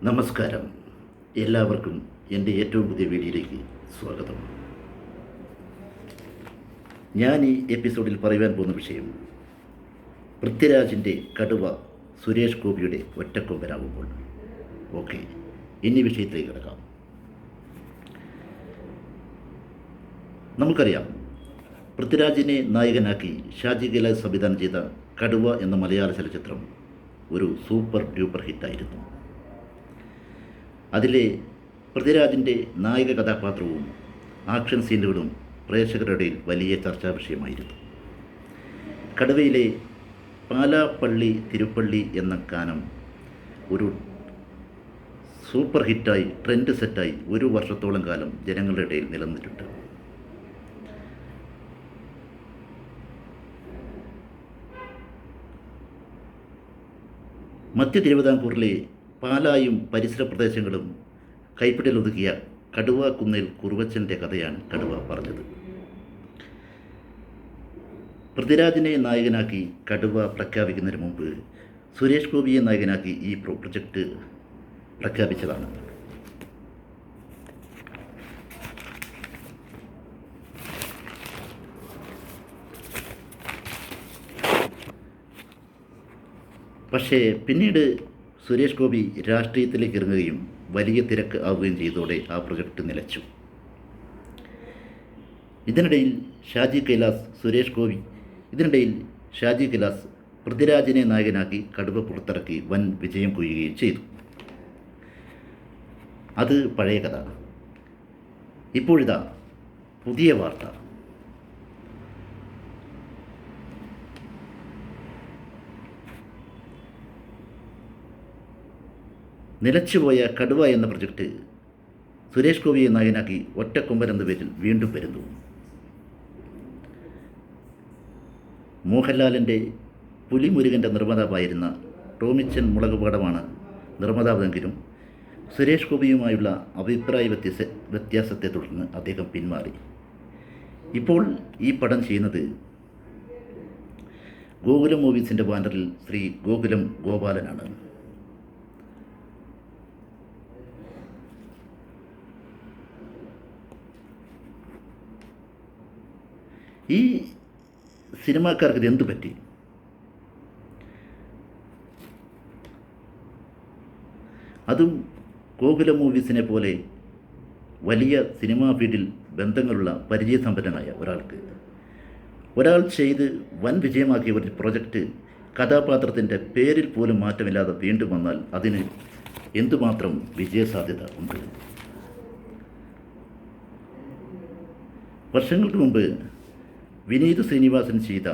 നമസ്കാരം. എല്ലാവർക്കും എൻ്റെ ഏറ്റവും പുതിയ വീഡിയോയിലേക്ക് സ്വാഗതം. ഞാൻ ഈ എപ്പിസോഡിൽ പറയുവാൻ പോകുന്ന വിഷയം പൃഥ്വിരാജിൻ്റെ കടുവ സുരേഷ് ഗോപിയുടെ ഒറ്റക്കൊമ്പനാകുമ്പോൾ. ഓക്കെ, ഇനി വിഷയത്തിലേക്ക് കിടക്കാം. നമുക്കറിയാം, പൃഥ്വിരാജിനെ നായകനാക്കി ഷാജി കൈലാസ് സംവിധാനം ചെയ്ത കടുവ എന്ന മലയാള ചലച്ചിത്രം ഒരു സൂപ്പർ ഡ്യൂപ്പർ ഹിറ്റായിരുന്നു. അതിലെ പൃഥ്വിരാജിൻ്റെ നായക കഥാപാത്രവും ആക്ഷൻ സീനുകളും പ്രേക്ഷകരുടെ ഇടയിൽ വലിയ ചർച്ചാ വിഷയമായിരുന്നു. കടുവയിലെ പാലാപ്പള്ളി തിരുപ്പള്ളി എന്ന ഗാനം ഒരു സൂപ്പർ ഹിറ്റായി ട്രെൻഡ് സെറ്റായി ഒരു വർഷത്തോളം കാലം ജനങ്ങളുടെ ഇടയിൽ നിലനിന്നിട്ടുണ്ട്. മധ്യ തിരുവിതാംകൂറിലെ പാലായും പരിസര പ്രദേശങ്ങളും കൈപ്പിടിയിലൊതുക്കിയ കടുവ കുന്നേൽ കുറുവച്ചൻ്റെ കഥയാണ് കടുവ പറഞ്ഞത്. പൃഥ്വിരാജിനെ നായകനാക്കി കടുവ പ്രഖ്യാപിക്കുന്നതിന് മുമ്പ് സുരേഷ് ഗോപിയെ നായകനാക്കി ഈ പ്രൊജക്റ്റ് പ്രഖ്യാപിച്ചതാണ്. പക്ഷേ പിന്നീട് സുരേഷ് ഗോപി രാഷ്ട്രീയത്തിലേക്ക് ഇറങ്ങുകയും വലിയ തിരക്ക് ആവുകയും ചെയ്തതോടെ ആ പ്രൊജക്റ്റ് നിലച്ചു. ഇതിനിടയിൽ ഷാജി കൈലാസ് പൃഥ്വിരാജിനെ നായകനാക്കി കടുവ പുറത്തിറക്കി വൻ വിജയം കൊയ്യുകയും ചെയ്തു. അത് പഴയ കഥ. ഇപ്പോഴിതാ പുതിയ വാർത്ത. നിലച്ചുപോയ കടുവ എന്ന പ്രൊജക്റ്റ് സുരേഷ് ഗോപിയെ നായകനാക്കി ഒറ്റക്കൊമ്പൻ എന്ന പേരിൽ വീണ്ടും വരുന്നു. മോഹൻലാലിൻ്റെ പുലിമുരുകൻ്റെ നിർമ്മാതാവായിരുന്ന ടോമിച്ചൻ മുളകുപാടമാണ് നിർമ്മാതാവെങ്കിലും സുരേഷ് ഗോപിയുമായുള്ള അഭിപ്രായ വ്യത്യാസത്തെ തുടർന്ന് അദ്ദേഹം പിന്മാറി. ഇപ്പോൾ ഈ പടം ചെയ്യുന്നത് ഗോകുലം മൂവീസിൻ്റെ ബാനറിൽ ശ്രീ ഗോകുലം ഗോപാലനാണ്. ഈ സിനിമാക്കാർക്ക് ഇത് എന്തു പറ്റി? അതും ഗോകുല മൂവീസിനെ പോലെ വലിയ സിനിമാ ഫീൽഡിൽ ബന്ധങ്ങളുള്ള പരിചയസമ്പന്നനായ ഒരാൾ ചെയ്ത് വൻ വിജയമാക്കിയ ഒരു പ്രൊജക്റ്റ് കഥാപാത്രത്തിൻ്റെ പേരിൽ പോലും മാറ്റമില്ലാതെ വീണ്ടും വന്നാൽ അതിന് എന്തുമാത്രം വിജയസാധ്യത ഉണ്ട്? വർഷങ്ങൾക്ക് മുമ്പ് വിനീത് ശ്രീനിവാസൻ ചെയ്ത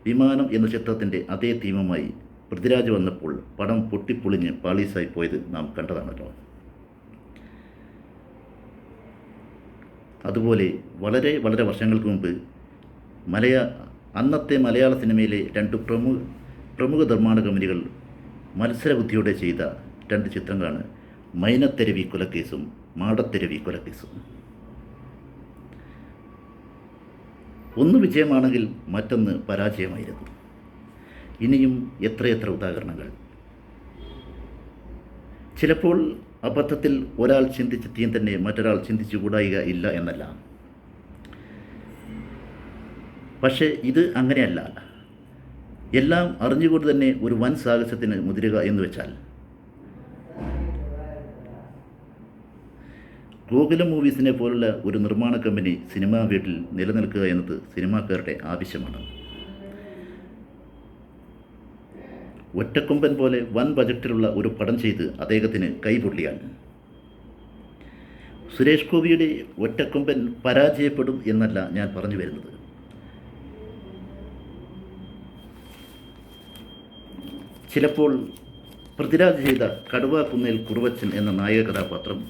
വിമാനം എന്ന ചിത്രത്തിൻ്റെ അതേ തീമുമായി പൃഥ്വിരാജ് വന്നപ്പോൾ പടം പൊട്ടിപ്പൊളിഞ്ഞ് പാളീസായി പോയത് നാം കണ്ടതാണല്ലോ. അതുപോലെ വളരെ വളരെ വർഷങ്ങൾക്ക് മുമ്പ് അന്നത്തെ മലയാള സിനിമയിലെ രണ്ട് പ്രമുഖ നിർമ്മാണ കമ്പനികൾ മത്സരബുദ്ധിയോടെ ചെയ്ത രണ്ട് ചിത്രങ്ങളാണ് മൈനത്തെരുവി കൊലക്കേസും മാടത്തെരുവി കൊലക്കേസും. ഒന്ന് വിജയമാണെങ്കിൽ മറ്റൊന്ന് പരാജയമായിരുന്നു. ഇനിയും എത്രയെത്ര ഉദാഹരണങ്ങൾ. ചിലപ്പോൾ അബദ്ധത്തിൽ ഒരാൾ ചിന്തിച്ചെത്തിയും തന്നെ മറ്റൊരാൾ ചിന്തിച്ചുകൂടായിക ഇല്ല എന്നല്ല. പക്ഷേ ഇത് അങ്ങനെയല്ല. എല്ലാം അറിഞ്ഞുകൊണ്ട് തന്നെ ഒരു വൻ സാഹസത്തിന് മുതിരുക എന്ന് വെച്ചാൽ ഗോകുലം മൂവീസിനെ പോലുള്ള ഒരു നിർമ്മാണ കമ്പനി സിനിമാ വീട്ടിൽ നിലനിൽക്കുക എന്നത് സിനിമാക്കാരുടെ ആവശ്യമാണ്. ഒറ്റക്കൊമ്പൻ പോലെ വൻ ബജറ്റിലുള്ള ഒരു പടം ചെയ്ത് അദ്ദേഹത്തിന് കൈപൊള്ളിയാൽ സുരേഷ് ഗോപിയുടെ ഒറ്റക്കൊമ്പൻ പരാജയപ്പെടും എന്നല്ല ഞാൻ പറഞ്ഞു വരുന്നത്. ചിലപ്പോൾ പൃഥ്വിരാജ് ചെയ്ത കടുവ കുന്നേൽ കുറുവച്ചൻ എന്ന നായക കഥാപാത്രം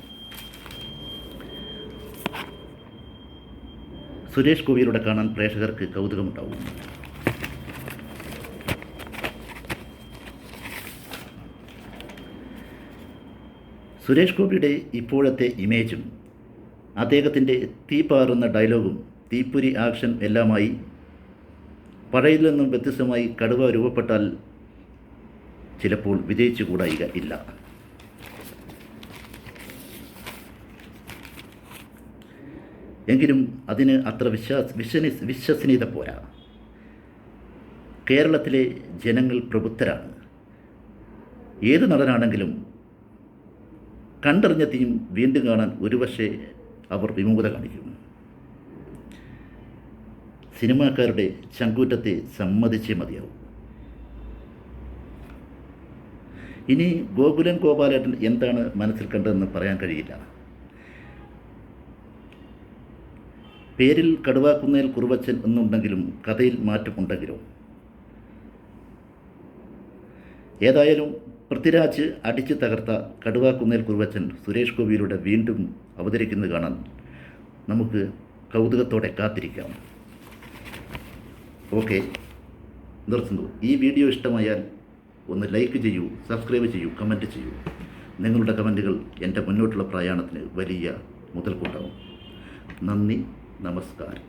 സുരേഷ് ഗോപിയിലൂടെ കാണാൻ പ്രേക്ഷകർക്ക് കൗതുകമുണ്ടാവും. സുരേഷ് ഗോപിയുടെ ഇപ്പോഴത്തെ ഇമേജും അദ്ദേഹത്തിൻ്റെ തീപാറുന്ന ഡയലോഗും തീപ്പൊരി ആക്ഷൻ എല്ലാമായി പഴയതിൽ നിന്നും വ്യത്യസ്തമായി കടുവ രൂപപ്പെട്ടാൽ ചിലപ്പോൾ വിജയിച്ചുകൂടായിക ഇല്ല. എങ്കിലും അതിന് അത്ര വിശ്വസനീയത പോരാ. കേരളത്തിലെ ജനങ്ങൾ പ്രബുദ്ധരാണ്. ഏത് നടനാണെങ്കിലും കണ്ടറിഞ്ഞ തീം വീണ്ടും കാണാൻ ഒരുപക്ഷെ അവർ വിമുഖത കാണിക്കും. സിനിമാക്കാരുടെ ചങ്കൂറ്റത്തെ സമ്മതിച്ചേ മതിയാവും. ഇനി ഗോകുലൻ ഗോപാലേട്ടൻ എന്താണ് മനസ്സിൽ കണ്ടതെന്ന് പറയാൻ കഴിയില്ല. പേരിൽ കടുവാക്കുന്നേൽ കുറുവച്ചൻ എന്നുണ്ടെങ്കിലും കഥയിൽ മാറ്റമുണ്ടെങ്കിലും ഏതായാലും പൃഥ്വിരാജ് അടിച്ചു തകർത്ത കടുവാക്കുന്നേൽ കുറുവച്ചൻ സുരേഷ് ഗോപിയിലൂടെ വീണ്ടും അവതരിക്കുന്നത് കാണാൻ നമുക്ക് കൗതുകത്തോടെ കാത്തിരിക്കാം. ഓക്കെ, നിർത്തുന്നു. ഈ വീഡിയോ ഇഷ്ടമായാൽ ഒന്ന് ലൈക്ക് ചെയ്യൂ, സബ്സ്ക്രൈബ് ചെയ്യൂ, കമൻറ്റ് ചെയ്യൂ. നിങ്ങളുടെ കമൻറ്റുകൾ എൻ്റെ മുന്നോട്ടുള്ള പ്രയാണത്തിന് വലിയ മുതൽക്കൂട്ടാവും. നന്ദി, നമസ്കാരം.